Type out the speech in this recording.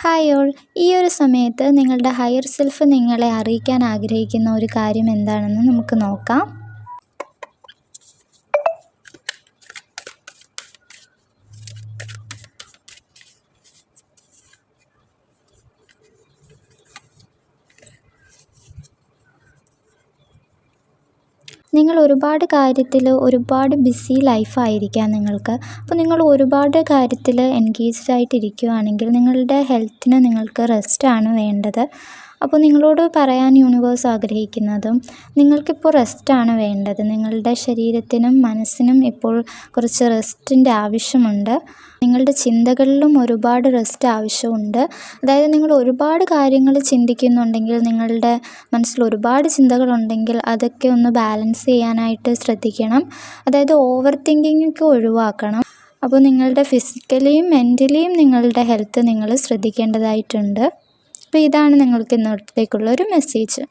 Hi all. ഈ ഒരു സമയത്ത് നിങ്ങളുടെ ഹയർ സെൽഫ് നിങ്ങളെ അറിയിക്കാൻ ആഗ്രഹിക്കുന്ന ഒരു കാര്യം എന്താണെന്ന് നമുക്ക് നോക്കാം. നിങ്ങൾ ഒരുപാട് ബിസി ലൈഫായിരിക്കാം നിങ്ങൾക്ക്. അപ്പോൾ നിങ്ങൾ ഒരുപാട് കാര്യത്തിൽ എൻഗേജ്ഡ് ആയിട്ടിരിക്കുകയാണെങ്കിൽ നിങ്ങളുടെ ഹെൽത്തിന് നിങ്ങൾക്ക് റെസ്റ്റാണ് വേണ്ടത്. അപ്പോൾ നിങ്ങളോട് പറയാൻ യൂണിവേഴ്സ് ആഗ്രഹിക്കുന്നതും നിങ്ങൾക്കിപ്പോൾ റെസ്റ്റാണ് വേണ്ടത്. നിങ്ങളുടെ ശരീരത്തിനും മനസ്സിനും ഇപ്പോൾ കുറച്ച് റെസ്റ്റിൻ്റെ ആവശ്യമുണ്ട്. നിങ്ങളുടെ ചിന്തകളിലും ഒരുപാട് റെസ്റ്റ് ആവശ്യമുണ്ട്. അതായത് നിങ്ങൾ ഒരുപാട് കാര്യങ്ങൾ ചിന്തിക്കുന്നുണ്ടെങ്കിൽ, നിങ്ങളുടെ മനസ്സിൽ ഒരുപാട് ചിന്തകളുണ്ടെങ്കിൽ അതൊക്കെ ഒന്ന് ബാലൻസ് ചെയ്യാനായിട്ട് ശ്രദ്ധിക്കണം. അതായത് ഓവർ തിങ്കിങ്ങൊക്കെ ഒഴിവാക്കണം. അപ്പോൾ നിങ്ങളുടെ ഫിസിക്കലിയും മെൻ്റലിയും നിങ്ങളുടെ ഹെൽത്ത് നിങ്ങൾ ശ്രദ്ധിക്കേണ്ടതായിട്ടുണ്ട്. അപ്പോൾ ഇതാണ് നിങ്ങൾക്ക് ഇന്നത്തേക്കുള്ള ഒരു മെസ്സേജ്.